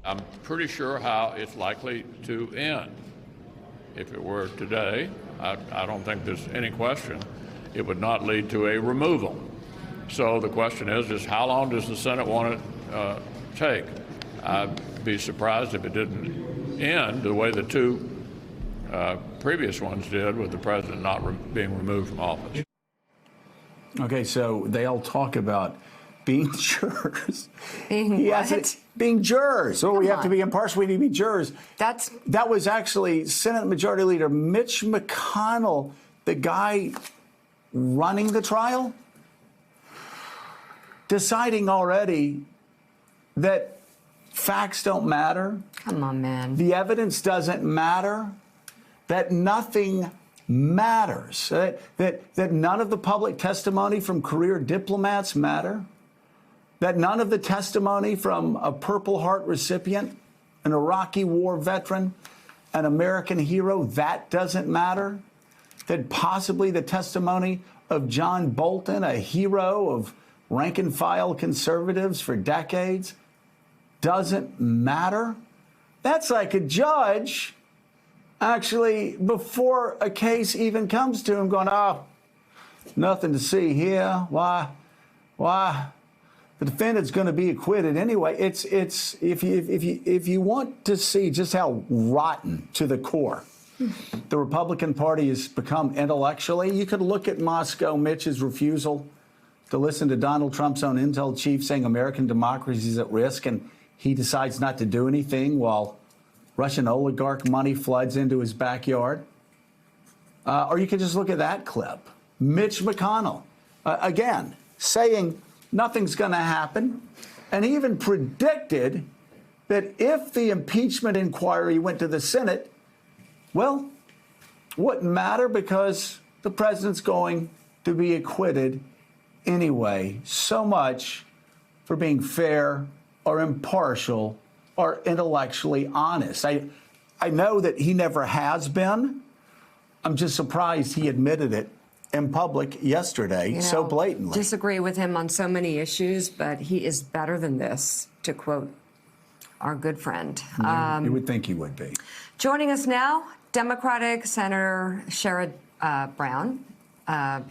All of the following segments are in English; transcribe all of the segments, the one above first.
I'm pretty sure how it's likely to end. If it were today, I don't think there's any question it would not lead to a removal. So the question is how long does the Senate want to take? I'd be surprised if it didn't end the way the two previous ones did, with the president not being removed from office. Okay, so they all talk about being jurors. Being what? Being jurors. So we have to be impartial. We need to be jurors. That was actually Senate Majority Leader Mitch McConnell, the guy running the trial, deciding already that facts don't matter. Come on, man. The evidence doesn't matter. That nothing matters. That none of the public testimony from career diplomats matter. That none of the testimony from a Purple Heart recipient, an Iraqi war veteran, an American hero, that doesn't matter. That possibly the testimony of John Bolton, a hero of rank and file conservatives for decades, doesn't matter. That's like a judge actually, before a case even comes to him, going, oh, nothing to see here. Why? The defendant's going to be acquitted anyway. It's if you want to see just how rotten to the core the Republican Party has become intellectually, you could look at Moscow Mitch's refusal to listen to Donald Trump's own intel chief saying American democracy is at risk, and he decides not to do anything while Russian oligarch money floods into his backyard. Or you could just look at that clip. Mitch McConnell, again, saying nothing's going to happen, and he even predicted that if the impeachment inquiry went to the Senate, well, wouldn't matter because the president's going to be acquitted anyway. So much for being fair or impartial or intellectually honest. I know that he never has been. I'm just surprised he admitted it in public yesterday so blatantly. Disagree with him on so many issues, but he is better than this, to quote our good friend. You would think he would be. Joining us now, Democratic Senator Sherrod Brown, I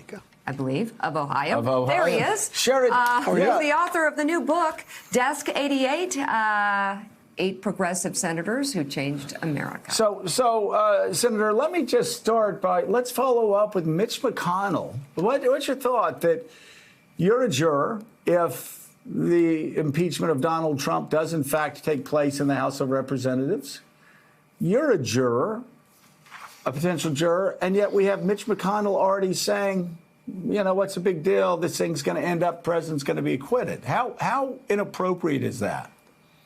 believe, of Ohio. There he is. Sherrod, he's the author of the new book, Desk 88, 8 Progressive Senators Who Changed America. So, Senator, let me just start by, let's follow up with Mitch McConnell. What's your thought that you're a juror if the impeachment of Donald Trump does in fact take place in the House of Representatives? You're a juror, a potential juror, and yet we have Mitch McConnell already saying, you know, what's the big deal? This thing's going to end up, president's going to be acquitted. How inappropriate is that?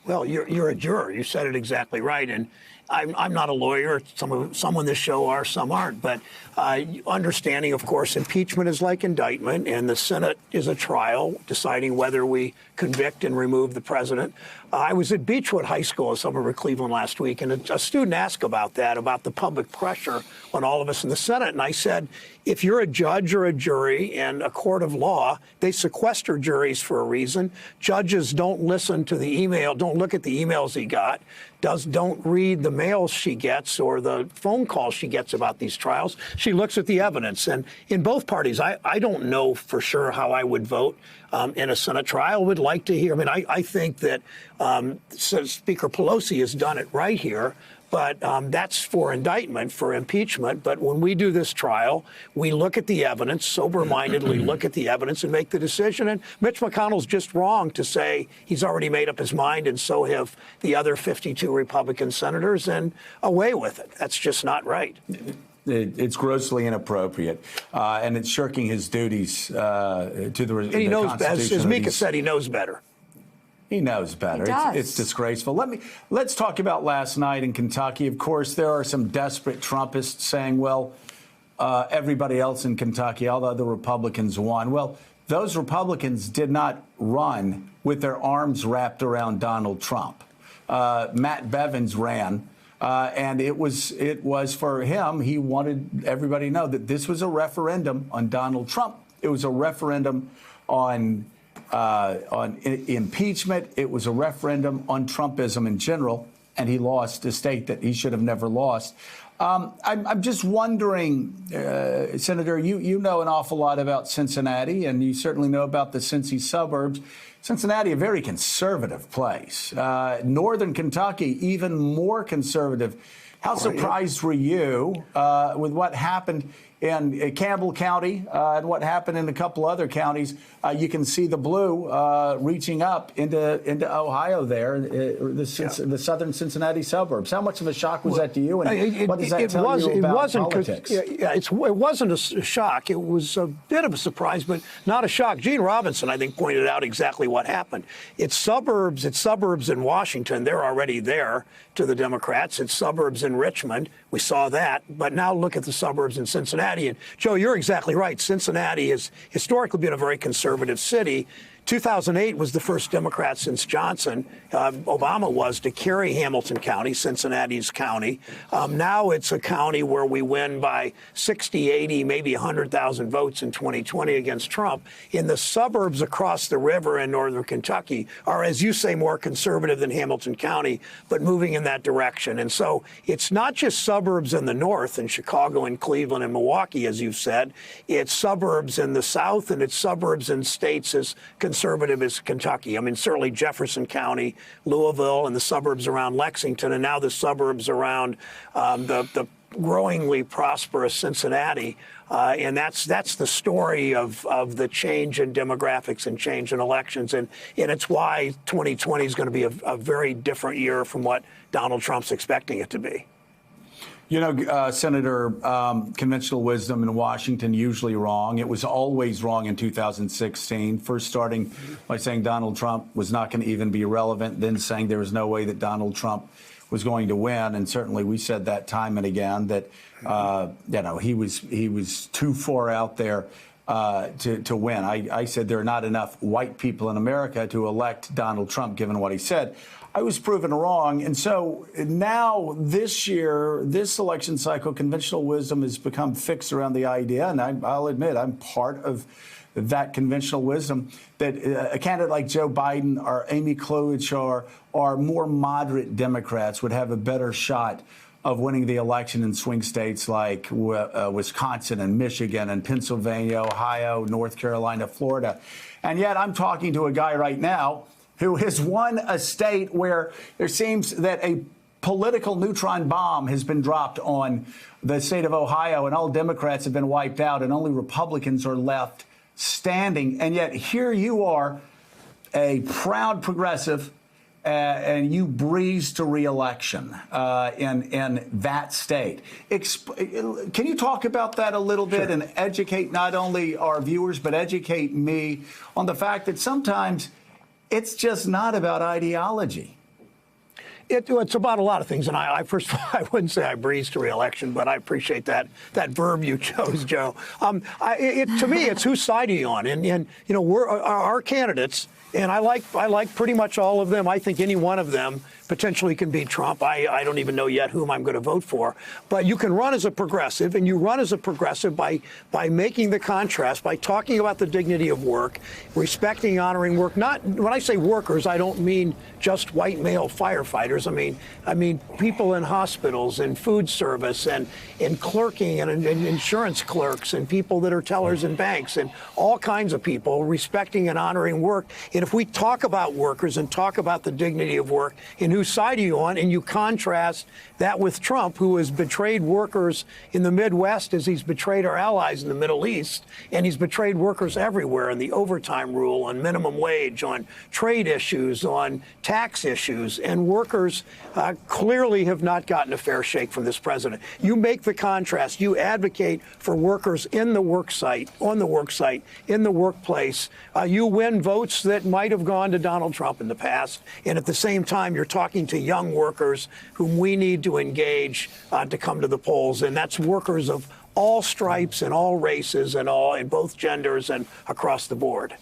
Well, you're a juror. You said it exactly right. And I'm not a lawyer. Some on this show are, some aren't. But understanding, of course, impeachment is like indictment, and the Senate is a trial deciding whether we convict and remove the president. I was at Beechwood High School in suburb of Cleveland last week, and a student asked about that, about the public pressure on all of us in the Senate. And I said, if you're a judge or a jury in a court of law, they sequester juries for a reason. Judges don't listen to the email, don't look at the emails he got, don't read the mails she gets or the phone calls she gets about these trials. She looks at the evidence. And in both parties, I don't know for sure how I would vote in a Senate trial. Would like to hear. I mean, I think that Speaker Pelosi has done it right here. But that's for indictment, for impeachment. But when we do this trial, we look at the evidence, sober-mindedly look at the evidence and make the decision. And Mitch McConnell's just wrong to say he's already made up his mind, and so have the other 52 Republican senators, and away with it. That's just not right. It's grossly inappropriate, and it's shirking his duties to the and he knows best. As Mika said, he knows better. He knows better. It's disgraceful. Let's talk about last night in Kentucky. Of course, there are some desperate Trumpists saying, well, everybody else in Kentucky, all the other Republicans won. Well, those Republicans did not run with their arms wrapped around Donald Trump. Matt Bevins ran, and it was for him. He wanted everybody to know that this was a referendum on Donald Trump. It was a referendum on on impeachment. It was a referendum on Trumpism in general, and he lost a state that he should have never lost. I'm just wondering, Senator, you know an awful lot about Cincinnati, and you certainly know about the Cincy suburbs. Cincinnati, a very conservative place. Northern Kentucky, even more conservative. How surprised were you with what happened in Campbell County and what happened in a couple other counties? You can see the blue reaching up into Ohio there, the southern Cincinnati suburbs. How much of a shock was that to you? And what does that tell you about politics? It wasn't a shock. It was a bit of a surprise, but not a shock. Gene Robinson, I think, pointed out exactly what happened. It's suburbs in Washington. They're already there to the Democrats. It's suburbs in Richmond. We saw that. But now look at the suburbs in Cincinnati. And Joe, you're exactly right. Cincinnati has historically been a very conservative city. 2008 was the first Democrat since Johnson, Obama was, to carry Hamilton County, Cincinnati's county. Now it's a county where we win by 60, 80, maybe 100,000 votes in 2020 against Trump. In the suburbs across the river in northern Kentucky are, as you say, more conservative than Hamilton County, but moving in that direction. And so it's not just suburbs in the north, in Chicago and Cleveland and Milwaukee, as you've said. It's suburbs in the south, and it's suburbs in states as conservative as Kentucky. I mean, certainly Jefferson County, Louisville, and the suburbs around Lexington, and now the suburbs around the growingly prosperous Cincinnati. And that's the story of the change in demographics and change in elections. And it's why 2020 is going to be a very different year from what Donald Trump's expecting it to be. You know, Senator, conventional wisdom in Washington usually wrong. It was always wrong in 2016, first starting by saying Donald Trump was not going to even be relevant, then saying there was no way that Donald Trump was going to win. And certainly we said that time and again that, he was too far out there to win. I said there are not enough white people in America to elect Donald Trump, given what he said. I was proven wrong. And so now this year, this election cycle, conventional wisdom has become fixed around the idea, and I'll admit I'm part of that conventional wisdom, that a candidate like Joe Biden or Amy Klobuchar or more moderate Democrats would have a better shot of winning the election in swing states like Wisconsin and Michigan and Pennsylvania, Ohio, North Carolina, Florida. And yet I'm talking to a guy right now who has won a state where there seems that a political neutron bomb has been dropped on the state of Ohio, and all Democrats have been wiped out, and only Republicans are left standing. And yet here you are, a proud progressive, and you breeze to re-election in that state. Can you talk about that a little bit and educate not only our viewers, but educate me on the fact that sometimes it's just not about ideology. It's about a lot of things, and I first of all, I wouldn't say I breeze to re-election, but I appreciate that verb you chose, Joe. To me, it's whose side are you on, and you know, our candidates, and I like pretty much all of them. I think any one of them potentially can beat Trump. I don't even know yet whom I'm going to vote for. But you can run as a progressive, and you run as a progressive by making the contrast, by talking about the dignity of work, respecting, honoring work. Not when I say workers, I don't mean just white male firefighters. I mean people in hospitals and food service and in clerking and insurance clerks and people that are tellers in banks and all kinds of people, respecting and honoring work. And if we talk about workers and talk about the dignity of work and whose side are you on, and you contrast that with Trump, who has betrayed workers in the Midwest as he's betrayed our allies in the Middle East, and he's betrayed workers everywhere in the overtime rule, on minimum wage, on trade issues, on tax issues, and workers clearly have not gotten a fair shake from this president. You make the contrast. You advocate for workers in the work site, on the work site, in the workplace. You win votes that might have gone to Donald Trump in the past, and at the same time, you're talking to young workers whom we need to engage to come to the polls, and that's workers of all stripes and all races and all in both genders and across the board.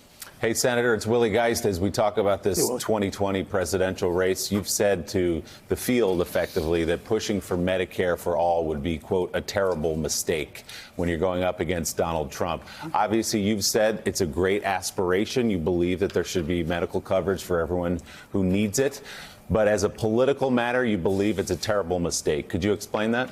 Hey, Senator, it's Willie Geist. As we talk about this 2020 presidential race, you've said to the field effectively that pushing for Medicare for all would be, quote, a terrible mistake when you're going up against Donald Trump. Obviously, you've said it's a great aspiration. You believe that there should be medical coverage for everyone who needs it. But as a political matter, you believe it's a terrible mistake. Could you explain that?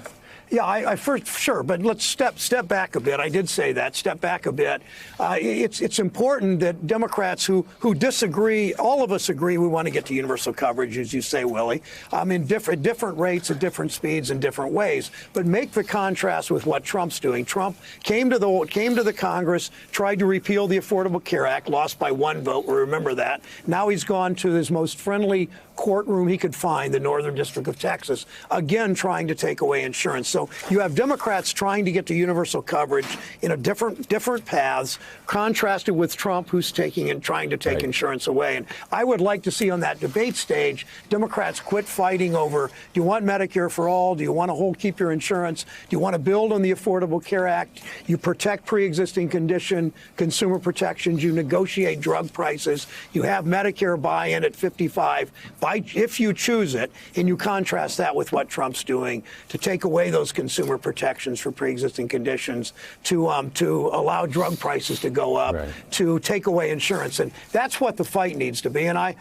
Yeah, I first, sure, but let's step back a bit. I did say that. Step back a bit. It's important that Democrats who disagree, all of us agree we want to get to universal coverage, as you say, Willie, in different rates at different speeds in different ways. But make the contrast with what Trump's doing. Trump came to the Congress, tried to repeal the Affordable Care Act, lost by 1 vote. We remember that. Now he's gone to his most friendly courtroom he could find, the Northern District of Texas, again trying to take away insurance. So you have Democrats trying to get to universal coverage in a different paths, contrasted with Trump, who's trying to take insurance away. And I would like to see on that debate stage, Democrats quit fighting over, do you want Medicare for all? Do you want to keep your insurance? Do you want to build on the Affordable Care Act? You protect pre-existing consumer protections. You negotiate drug prices. You have Medicare buy-in at 55. If you choose it, and you contrast that with what Trump's doing to take away those consumer protections for pre-existing conditions, to allow drug prices to go up, to take away insurance, and that's what the fight needs to be. And I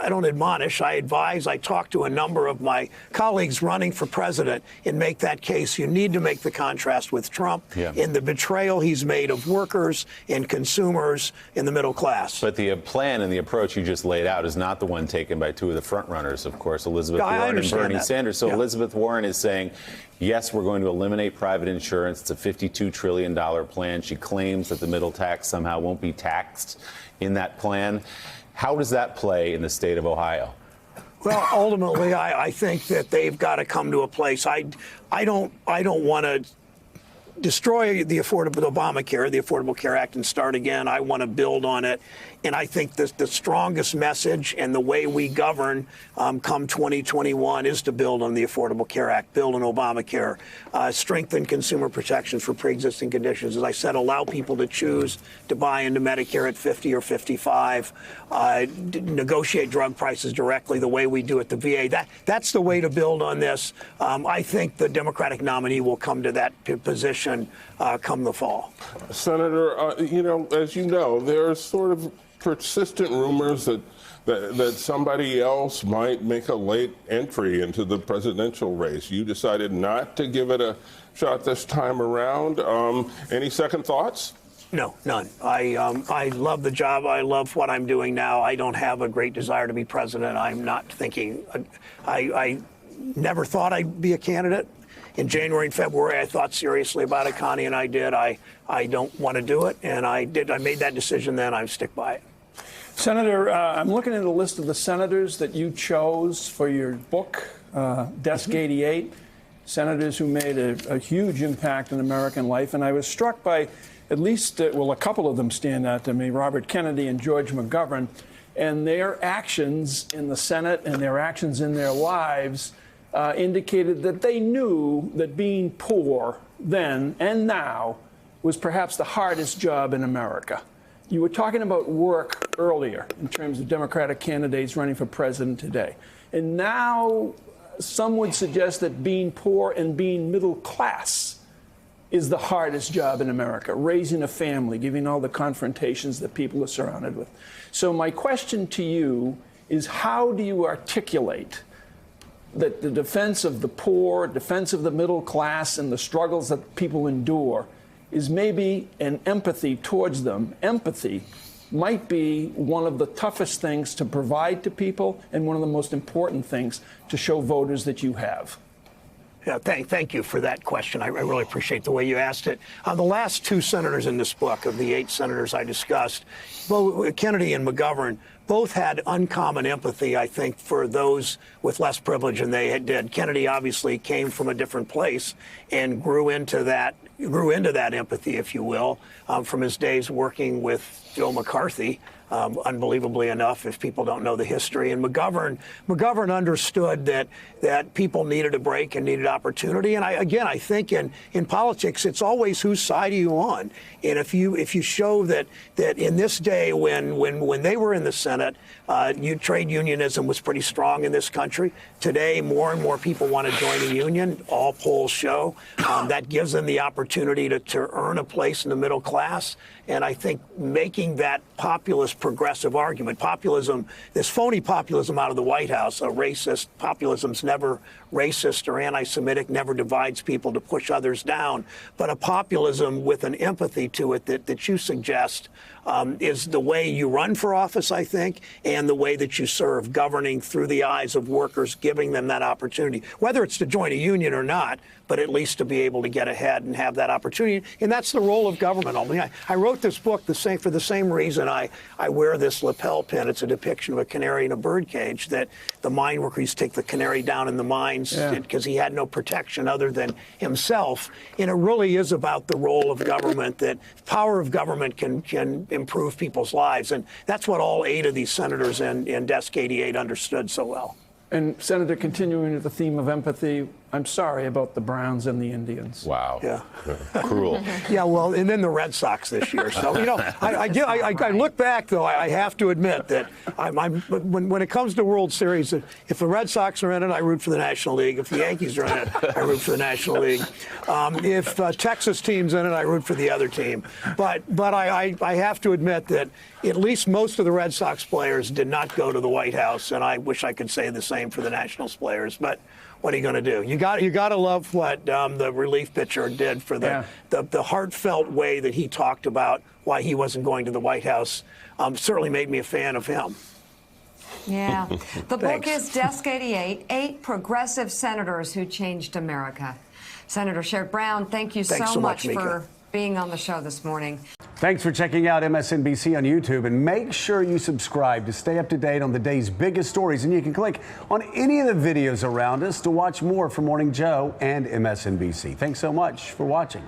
don't admonish, I advise, I talk to a number of my colleagues running for president and make that case. You need to make the contrast with Trump in the betrayal he's made of workers and consumers in the middle class. But the plan and the approach you just laid out is not the one taken by two of the front runners, of course, Elizabeth Warren and Bernie Sanders. So Elizabeth Warren is saying, yes, we're going to eliminate private insurance. It's a $52 trillion plan. She claims that the middle tax somehow won't be taxed in that plan. How does that play in the state of Ohio? Well, ultimately, I think that they've got to come to a place. I don't want to destroy the Obamacare, the Affordable Care Act, and start again. I want to build on it. And I think the strongest message and the way we govern come 2021 is to build on the Affordable Care Act, build on Obamacare, strengthen consumer protections for pre-existing conditions. As I said, allow people to choose to buy into Medicare at 50 or 55, negotiate drug prices directly the way we do at the VA. That's the way to build on this. I think the Democratic nominee will come to that position come the fall. Senator, as you know, there's sort of persistent rumors that somebody else might make a late entry into the presidential race. You decided not to give it a shot this time around. Any second thoughts? No, none. I love the job. I love what I'm doing now. I don't have a great desire to be president. I'm not thinking. I never thought I'd be a candidate. In January and February, I thought seriously about it. Connie and I did. I don't want to do it, and I did. I made that decision then. I stick by it. Senator, I'm looking at a list of the senators that you chose for your book, Desk 88, senators who made a huge impact in American life. And I was struck by at least, a couple of them stand out to me, Robert Kennedy and George McGovern, and their actions in the Senate and their actions in their lives indicated that they knew that being poor then and now was perhaps the hardest job in America. You were talking about work earlier in terms of Democratic candidates running for president today. And now some would suggest that being poor and being middle class is the hardest job in America, raising a family, giving all the confrontations that people are surrounded with. So my question to you is, how do you articulate that the defense of the poor, defense of the middle class, and the struggles that people endure is maybe an empathy towards them? Empathy might be one of the toughest things to provide to people and one of the most important things to show voters that you have. Yeah, thank you for that question. I really appreciate the way you asked it. The last two senators in this book, of the 8 senators I discussed, both Kennedy and McGovern, both had uncommon empathy, I think, for those with less privilege than they did. Kennedy obviously came from a different place and grew into that empathy, if you will, from his days working with Joe McCarthy unbelievably enough, if people don't know the history. And McGovern understood that people needed a break and needed opportunity. And I think in politics, it's always whose side are you on. And if you show that in this day when they were in the Senate, trade unionism was pretty strong in this country. Today, more and more people want to join a union. All polls show that gives them the opportunity to earn a place in the middle class. And I think making that populist progressive argument, populism, this phony populism out of the White House, a racist populism's never racist or anti-Semitic, never divides people to push others down, but a populism with an empathy to it that you suggest is the way you run for office, I think, and the way that you serve, governing through the eyes of workers, giving them that opportunity, whether it's to join a union or not, but at least to be able to get ahead and have that opportunity. And that's the role of government. I wrote this book for the same reason I wear this lapel pin. It's a depiction of a canary in a birdcage, that the mine workers take the canary down in the mines because he had no protection other than himself. And it really is about the role of government, that power of government can improve people's lives. And that's what all 8 of these senators in Desk 88 understood so well. And Senator, continuing with the theme of empathy, I'm sorry about the Browns and the Indians. Wow. Yeah. Cruel. Yeah, well, and then the Red Sox this year. So, I look back, though, I have to admit that when it comes to World Series, if the Red Sox are in it, I root for the National League. If the Yankees are in it, I root for the National League. If Texas team's in it, I root for the other team. But I have to admit that at least most of the Red Sox players did not go to the White House, and I wish I could say the same for the Nationals players. But what are you going to do? You got to love what the relief pitcher did for the heartfelt way that he talked about why he wasn't going to the White House. Certainly made me a fan of him. Yeah. The book Thanks. is Desk 88, 8 Progressive Senators Who Changed America. Senator Sherrod Brown, thank you Thanks so so much much, for Mika. being on the show this morning. Thanks for checking out MSNBC on YouTube, and make sure you subscribe to stay up to date on the day's biggest stories. And you can click on any of the videos around us to watch more from Morning Joe and MSNBC. Thanks so much for watching.